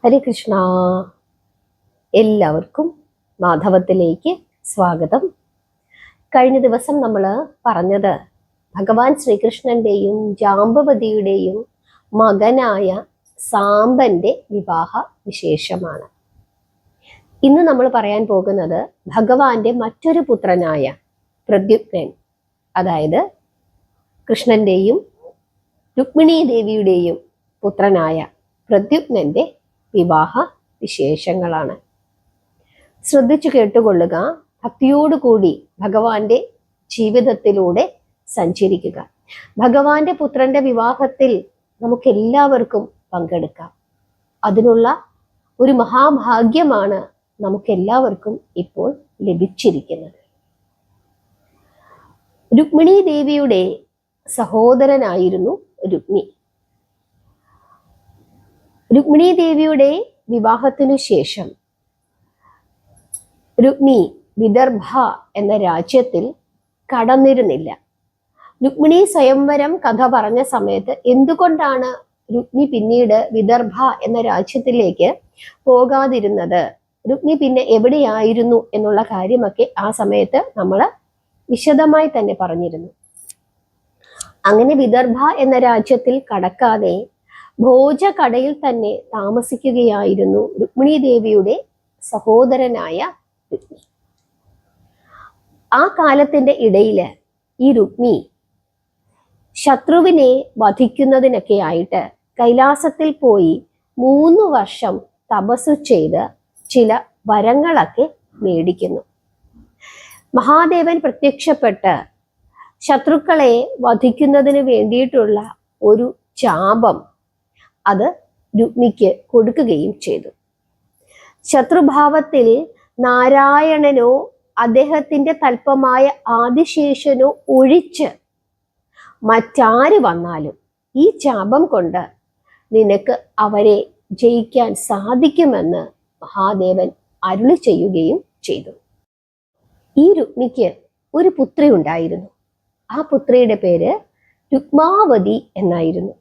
ഹരേ കൃഷ്ണ. എല്ലാവർക്കും മാധവത്തിലേക്ക് സ്വാഗതം. കഴിഞ്ഞ ദിവസം നമ്മൾ പറഞ്ഞത് ഭഗവാൻ ശ്രീകൃഷ്ണന്റെയും ജാമ്പവതിയുടെയും മകനായ സാംബന്റെ വിവാഹ വിശേഷമാണ്. ഇന്ന് നമ്മൾ പറയാൻ പോകുന്നത് ഭഗവാന്റെ മറ്റൊരു പുത്രനായ പ്രദ്യുമ്നൻ, അതായത് കൃഷ്ണന്റെയും രുക്മിണീ ദേവിയുടെയും പുത്രനായ പ്രദ്യുമ്നന്റെ വിവാഹ വിശേഷങ്ങളാണ്. ശ്രദ്ധിച്ചു കേട്ടുകൊള്ളുക. ഭക്തിയോടുകൂടി ഭഗവാന്റെ ജീവിതത്തിലൂടെ സഞ്ചരിക്കുക. ഭഗവാന്റെ പുത്രന്റെ വിവാഹത്തിൽ നമുക്ക് എല്ലാവർക്കും പങ്കെടുക്കാം. അതിനുള്ള ഒരു മഹാഭാഗ്യമാണ് നമുക്കെല്ലാവർക്കും ഇപ്പോൾ ലഭിച്ചിരിക്കുന്നത്. രുക്മിണീ ദേവിയുടെ സഹോദരനായിരുന്നു രുക്മി. രുക്മിണീ ദേവിയുടെ വിവാഹത്തിനു ശേഷം രുക്മി വിദർഭ എന്ന രാജ്യത്തിൽ കടന്നിരുന്നില്ല. രുക്മിണി സ്വയംവരം കഥ പറഞ്ഞ സമയത്ത് എന്തുകൊണ്ടാണ് രുക്മി പിന്നീട് വിദർഭ എന്ന രാജ്യത്തിലേക്ക് പോകാതിരുന്നത്, രുക്മി പിന്നെ എവിടെയായിരുന്നു എന്നുള്ള കാര്യമൊക്കെ ആ സമയത്ത് നമ്മൾ വിശദമായി തന്നെ പറഞ്ഞിരുന്നു. അങ്ങനെ വിദർഭ എന്ന രാജ്യത്തിൽ കടക്കാതെ ഭോജ കടയിൽ തന്നെ താമസിക്കുകയായിരുന്നു രുക്മിണീ ദേവിയുടെ സഹോദരനായ രുക്മി. ആ കാലത്തിന്റെ ഇടയില് ഈ രുക്മി ശത്രുവിനെ വധിക്കുന്നതിനൊക്കെ ആയിട്ട് കൈലാസത്തിൽ പോയി 3 വർഷം തപസ്സു ചെയ്ത് ചില വരങ്ങളൊക്കെ മേടിക്കുന്നു. മഹാദേവൻ പ്രത്യക്ഷപ്പെട്ട് ശത്രുക്കളെ വധിക്കുന്നതിന് വേണ്ടിയിട്ടുള്ള ഒരു ചാപം അത് രുക്മിക്ക് കൊടുക്കുകയും ചെയ്തു. ശത്രുഭാവത്തിൽ നാരായണനോ അദ്ദേഹത്തിന്റെ തൽപ്പമായ ആദിശേഷനോ ഒഴിച്ച് മറ്റാര് വന്നാലും ഈ ചാപം കൊണ്ട് നിനക്ക് അവരെ ജയിക്കാൻ സാധിക്കുമെന്ന് മഹാദേവൻ അരുളി ചെയ്യുകയും ചെയ്തു. ഈ രുക്മിക്ക് ഒരു പുത്രി ഉണ്ടായിരുന്നു. ആ പുത്രിയുടെ പേര് രുക്മാവതി എന്നായിരുന്നു.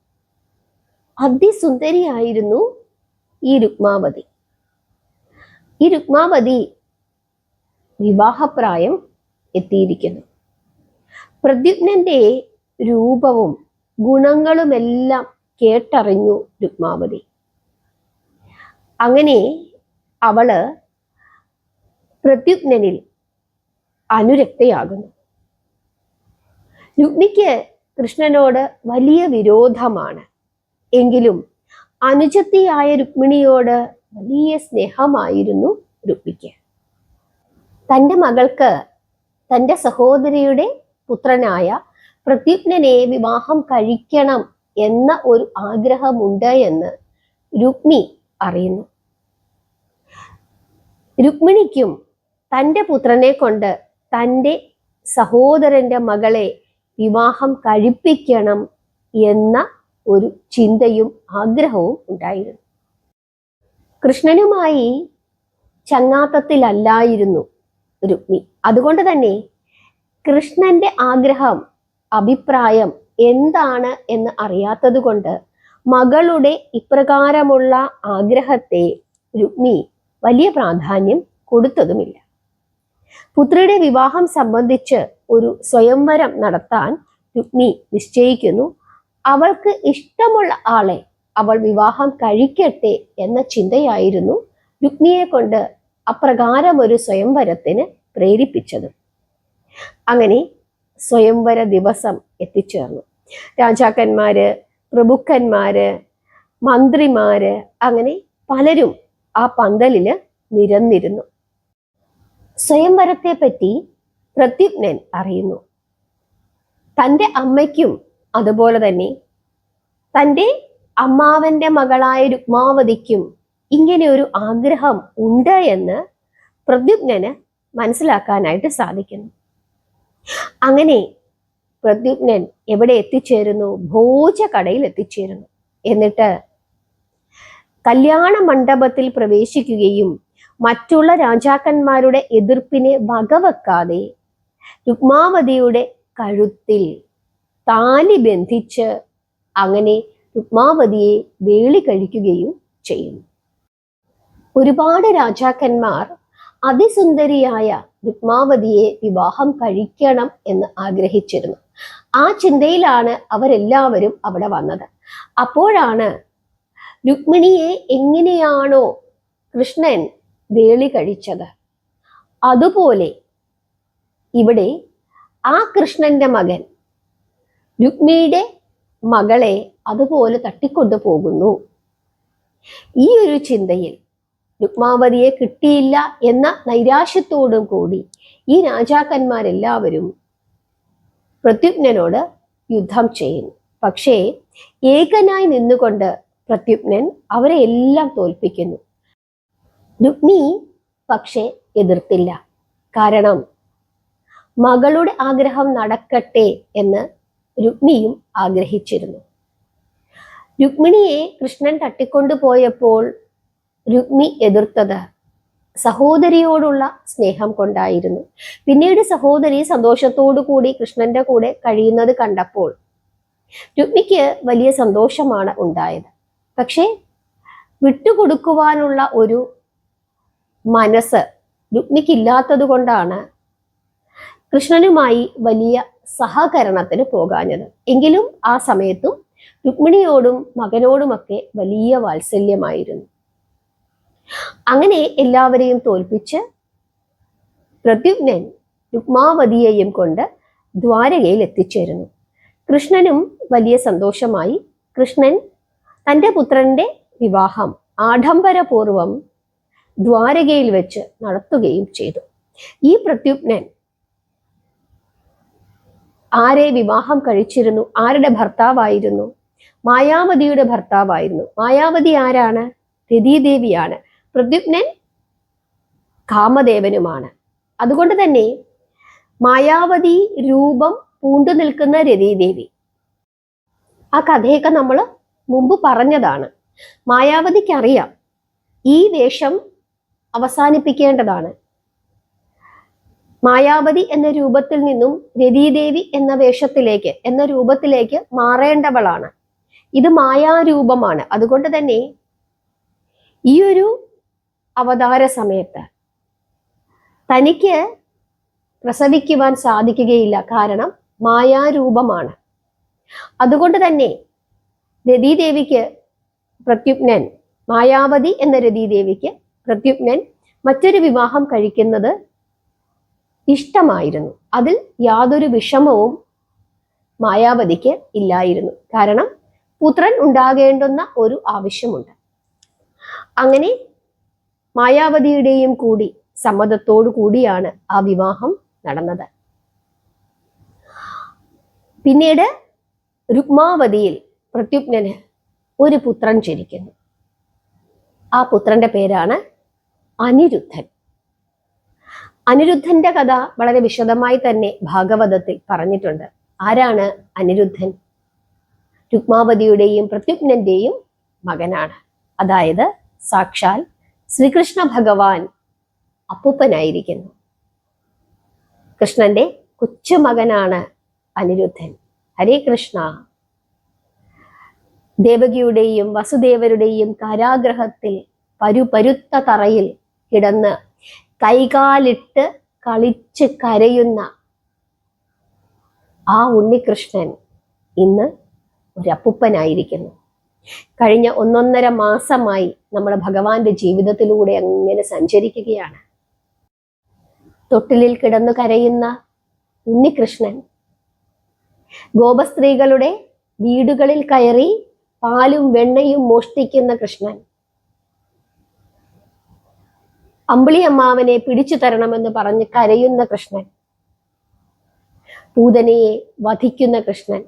അതിസുന്ദരിയായിരുന്നു ഈ രുക്മാവതി. ഈ രുക്മാവതി വിവാഹപ്രായം എത്തിയിരിക്കുന്നു. പ്രദ്യുമ്നന്റെ രൂപവും ഗുണങ്ങളുമെല്ലാം കേട്ടറിഞ്ഞു രുക്മാവതി. അങ്ങനെ അവള് പ്രദ്യുമ്നനിൽ അനുരക്തയാകുന്നു. രുക്മിക്ക് കൃഷ്ണനോട് വലിയ വിരോധമാണ്. എങ്കിലും അനുജത്തിയായ രുക്മിണിയോട് വലിയ സ്നേഹമായിരുന്നു രുക്മിക്ക്. തൻ്റെ മകൾക്ക് തൻ്റെ സഹോദരിയുടെ പുത്രനായ പ്രദ്യുമ്നനെ വിവാഹം കഴിക്കണം എന്ന ഒരു ആഗ്രഹമുണ്ട് എന്ന് രുക്മി അറിയുന്നു. രുക്മിണിക്കും തൻ്റെ പുത്രനെ കൊണ്ട് തൻ്റെ സഹോദരന്റെ മകളെ വിവാഹം കഴിപ്പിക്കണം എന്ന ഒരു ചിന്തയും ആഗ്രഹവും ഉണ്ടായിരുന്നു. കൃഷ്ണനുമായി ചങ്ങാത്തത്തിലല്ലായിരുന്നു രുക്മി. അതുകൊണ്ട് തന്നെ കൃഷ്ണന്റെ ആഗ്രഹം, അഭിപ്രായം എന്താണ് എന്ന് അറിയാത്തത് കൊണ്ട് മകളുടെ ഇപ്രകാരമുള്ള ആഗ്രഹത്തെ രുക്മി വലിയ പ്രാധാന്യം കൊടുത്തതുമില്ല. പുത്രിയുടെ വിവാഹം സംബന്ധിച്ച് ഒരു സ്വയംവരം നടത്താൻ രുക്മി നിശ്ചയിക്കുന്നു. അവൾക്ക് ഇഷ്ടമുള്ള ആളെ അവൾ വിവാഹം കഴിക്കട്ടെ എന്ന ചിന്തയായിരുന്നു രുക്മിയെ കൊണ്ട് അപ്രകാരം ഒരു സ്വയംവരത്തിന് പ്രേരിപ്പിച്ചത്. അങ്ങനെ സ്വയംവര ദിവസം എത്തിച്ചേർന്നു. രാജാക്കന്മാര്, പ്രഭുക്കന്മാര്, മന്ത്രിമാര്, അങ്ങനെ പലരും ആ പന്തലില് നിരന്നിരുന്നു. സ്വയംവരത്തെ പറ്റി പ്രദ്യുമ്നൻ അറിയുന്നു. തൻ്റെ അമ്മയ്ക്കും അതുപോലെ തന്നെ തൻ്റെ അമ്മാവന്റെ മകളായ രുക്മാവതിക്കും ഇങ്ങനെ ഒരു ആഗ്രഹം ഉണ്ട് എന്ന് പ്രദ്യുമ്നന് മനസ്സിലാക്കാനായിട്ട് സാധിക്കുന്നു. അങ്ങനെ പ്രദ്യുമ്നൻ എവിടെ എത്തിച്ചേരുന്നു? ഭോജ കടയിൽ എത്തിച്ചേരുന്നു. എന്നിട്ട് കല്യാണ മണ്ഡപത്തിൽ പ്രവേശിക്കുകയും മറ്റുള്ള രാജാക്കന്മാരുടെ എതിർപ്പിനെ വകവെക്കാതെ രുക്മാവതിയുടെ കഴുത്തിൽ താലി ബന്ധിച്ച് അങ്ങനെ രുക്മാവതിയെ വേളി കഴിക്കുകയും ചെയ്യുന്നു. ഒരുപാട് രാജാക്കന്മാർ അതിസുന്ദരിയായ രുക്മാവതിയെ വിവാഹം കഴിക്കണം എന്ന് ആഗ്രഹിച്ചിരുന്നു. ആ ചിന്തയിലാണ് അവരെല്ലാവരും അവിടെ വന്നത്. അപ്പോഴാണ് രുക്മിണിയെ എങ്ങനെയാണോ കൃഷ്ണൻ വേളി കഴിച്ചത്, അതുപോലെ ഇവിടെ ആ കൃഷ്ണന്റെ മകൻ രുക്മിണിയുടെ മകളെ അതുപോലെ തട്ടിക്കൊണ്ടു പോകുന്നു. ഈ ഒരു ചിന്തയിൽ രുക്മാവതിയെ കിട്ടിയില്ല എന്ന നൈരാശ്യത്തോടും കൂടി ഈ രാജാക്കന്മാരെല്ലാവരും പ്രദ്യുമ്നനോട് യുദ്ധം ചെയ്യുന്നു. പക്ഷേ ഏകനായി നിന്നുകൊണ്ട് പ്രദ്യുമ്നൻ അവരെ എല്ലാം തോൽപ്പിക്കുന്നു. രുക്മിണി പക്ഷെ എതിർത്തില്ല. കാരണം മകളുടെ ആഗ്രഹം നടക്കട്ടെ എന്ന് രുക്മിണിയും ആഗ്രഹിച്ചിരുന്നു. രുക്മിണിയെ കൃഷ്ണൻ തട്ടിക്കൊണ്ടുപോയപ്പോൾ രുക്മിണി എതിർത്തത് സഹോദരിയോടുള്ള സ്നേഹം കൊണ്ടായിരുന്നു. പിന്നീട് സഹോദരി സന്തോഷത്തോടു കൂടി കൃഷ്ണന്റെ കൂടെ കഴിയുന്നത് കണ്ടപ്പോൾ രുക്മിണിക്ക് വലിയ സന്തോഷമാണ് ഉണ്ടായത്. പക്ഷേ വിട്ടുകൊടുക്കുവാനുള്ള ഒരു മനസ്സ് രുക്മിണിക്കില്ലാത്തത് കൊണ്ടാണ് കൃഷ്ണനുമായി വലിയ സഹകരണത്തിന് പോകാഞ്ഞത്. എങ്കിലും ആ സമയത്തും രുക്മിണിയോടും മകനോടുമൊക്കെ വലിയ വാത്സല്യമായിരുന്നു. അങ്ങനെ എല്ലാവരെയും തോൽപ്പിച്ച് പ്രദ്യുമ്നൻ രുക്മാവതിയെയും കൊണ്ട് ദ്വാരകയിൽ എത്തിച്ചേരുന്നു. കൃഷ്ണനും വലിയ സന്തോഷമായി. കൃഷ്ണൻ തൻ്റെ പുത്രന്റെ വിവാഹം ആഡംബരപൂർവം ദ്വാരകയിൽ വെച്ച് നടത്തുകയും ചെയ്തു. ഈ പ്രദ്യുമ്നൻ ആരെ വിവാഹം കഴിച്ചിരുന്നു? ആരുടെ ഭർത്താവായിരുന്നു? മായാവതിയുടെ ഭർത്താവായിരുന്നു. മായാവതി ആരാണ്? രതീദേവിയാണ്. പ്രദ്യുമ്നൻ കാമദേവനുമാണ്. അതുകൊണ്ട് തന്നെ മായാവതി രൂപം പൂണ്ടു നിൽക്കുന്ന രതീദേവി, ആ കഥയൊക്കെ നമ്മൾ മുമ്പ് പറഞ്ഞതാണ്. മായാവതിക്കറിയാം ഈ വേഷം അവസാനിപ്പിക്കേണ്ടതാണ്. മായാവതി എന്ന രൂപത്തിൽ നിന്നും രതീദേവി എന്ന വേഷത്തിലേക്ക്, എന്ന രൂപത്തിലേക്ക് മാറേണ്ടവളാണ്. ഇത് മായാരൂപമാണ്. അതുകൊണ്ട് തന്നെ ഈ ഒരു അവതാര സമയത്ത് തനിക്ക് പ്രസവിക്കുവാൻ സാധിക്കുകയില്ല. കാരണം മായാരൂപമാണ്. അതുകൊണ്ട് തന്നെ രതീദേവിക്ക് പ്രദ്യുമ്നൻ, മായാവതി എന്ന രതീദേവിക്ക് പ്രദ്യുമ്നൻ മറ്റൊരു വിവാഹം കഴിക്കുന്നത് ഇഷ്ടമായിരുന്നു. അതിൽ യാതൊരു വിഷമവും മായാവതിക്ക് ഇല്ലായിരുന്നു. കാരണം പുത്രൻ ഉണ്ടാകേണ്ടുന്ന ഒരു ആവശ്യമുണ്ട്. അങ്ങനെ മായാവതിയുടെയും കൂടി സമ്മതത്തോടു കൂടിയാണ് ആ വിവാഹം നടന്നത്. പിന്നീട് രുക്മാവതിയിൽ പ്രദ്യുമ്നന് ഒരു പുത്രൻ ജനിക്കുന്നു. ആ പുത്രന്റെ പേരാണ് അനിരുദ്ധൻ. അനിരുദ്ധന്റെ കഥ വളരെ വിശദമായി തന്നെ ഭാഗവതത്തിൽ പറഞ്ഞിട്ടുണ്ട്. ആരാണ് അനിരുദ്ധൻ? രുക്മാവതിയുടെയും പ്രദ്യുമ്നന്റെയും മകനാണ്. അതായത് സാക്ഷാൽ ശ്രീകൃഷ്ണ ഭഗവാൻ അപ്പൂപ്പനായിരിക്കുന്നു. കൃഷ്ണന്റെ കൊച്ചുമകനാണ് അനിരുദ്ധൻ. ഹരേ കൃഷ്ണ. ദേവകിയുടെയും വസുദേവരുടെയും കാരാഗ്രഹത്തിൽ പരുപരുത്ത തറയിൽ കിടന്ന് കൈകാലിട്ട് കളിച്ച് കരയുന്ന ആ ഉണ്ണികൃഷ്ണൻ ഇന്ന് ഒരപ്പൂപ്പനായിരിക്കുന്നു. കഴിഞ്ഞ 1.5 മാസമായി നമ്മൾ ഭഗവാന്റെ ജീവിതത്തിലൂടെ അങ്ങനെ സഞ്ചരിക്കുകയാണ്. തൊട്ടിലിൽ കിടന്നു കരയുന്ന ഉണ്ണികൃഷ്ണൻ, ഗോപസ്ത്രീകളുടെ വീടുകളിൽ കയറി പാലും വെണ്ണയും മോഷ്ടിക്കുന്ന കൃഷ്ണൻ, അമ്പിളി അമ്മാവനെ പിടിച്ചു തരണമെന്ന് പറഞ്ഞ് കരയുന്ന കൃഷ്ണൻ, പൂതനയെ വധിക്കുന്ന കൃഷ്ണൻ,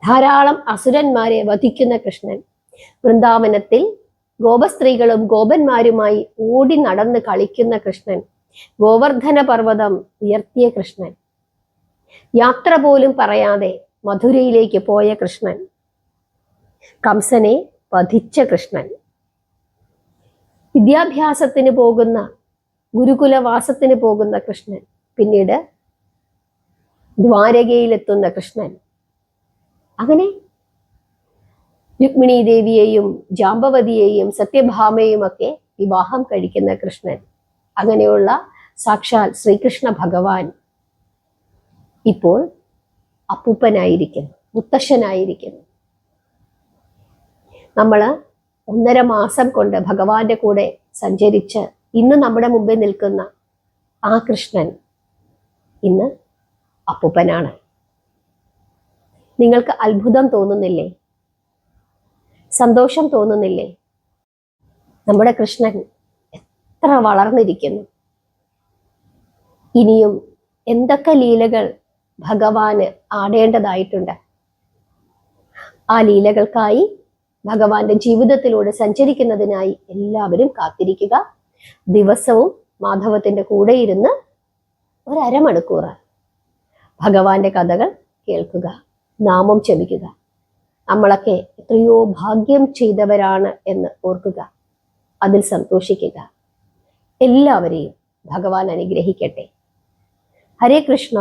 ധാരാളം അസുരന്മാരെ വധിക്കുന്ന കൃഷ്ണൻ, വൃന്ദാവനത്തിൽ ഗോപസ്ത്രീകളും ഗോപന്മാരുമായി ഓടി നടന്ന് കളിക്കുന്ന കൃഷ്ണൻ, ഗോവർദ്ധന പർവ്വതം ഉയർത്തിയ കൃഷ്ണൻ, യാത്ര പോലും പറയാതെ മധുരയിലേക്ക് പോയ കൃഷ്ണൻ, കംസനെ വധിച്ച കൃഷ്ണൻ, വിദ്യാഭ്യാസത്തിന് പോകുന്ന, ഗുരുകുലവാസത്തിന് പോകുന്ന കൃഷ്ണൻ, പിന്നീട് ദ്വാരകയിലെത്തുന്ന കൃഷ്ണൻ. അങ്ങനെ രുക്മിണി ദേവിയെയും ജാമ്പവതിയെയും സത്യഭാമയും ഒക്കെ വിവാഹം കഴിക്കുന്ന കൃഷ്ണൻ, അങ്ങനെയുള്ള സാക്ഷാൽ ശ്രീകൃഷ്ണ ഭഗവാൻ ഇപ്പോൾ അപ്പൂപ്പനായിരിക്കുന്നു, മുത്തശ്ശനായിരിക്കുന്നു. നമ്മൾ 1.5 മാസം കൊണ്ട് ഭഗവാന്റെ കൂടെ സഞ്ചരിച്ച് ഇന്ന് നമ്മുടെ മുമ്പിൽ നിൽക്കുന്ന ആ കൃഷ്ണൻ ഇന്ന് അപ്പൂപ്പനാണ്. നിങ്ങൾക്ക് അത്ഭുതം തോന്നുന്നില്ലേ? സന്തോഷം തോന്നുന്നില്ലേ? നമ്മുടെ കൃഷ്ണൻ എത്ര വളർന്നിരിക്കുന്നു. ഇനിയും എന്തൊക്കെ ലീലകൾ ഭഗവാന് ആടേണ്ടതായിട്ടുണ്ട്. ആ ലീലകൾക്കായി, ഭഗവാന്റെ ജീവിതത്തിലൂടെ സഞ്ചരിക്കുന്നതിനായി എല്ലാവരും കാത്തിരിക്കുക. ദിവസവും മാധവത്തിന്റെ കൂടെ ഇരുന്ന് 1 അരമണിക്കൂർ ഭഗവാന്റെ കഥകൾ കേൾക്കുക, നാമം ജപിക്കുക. നമ്മളൊക്കെ എത്രയോ ഭാഗ്യം ചെയ്തവരാണ് എന്ന് ഓർക്കുക, അതിൽ സന്തോഷിക്കുക. എല്ലാവരെയും ഭഗവാൻ അനുഗ്രഹിക്കട്ടെ. ഹരേ കൃഷ്ണ.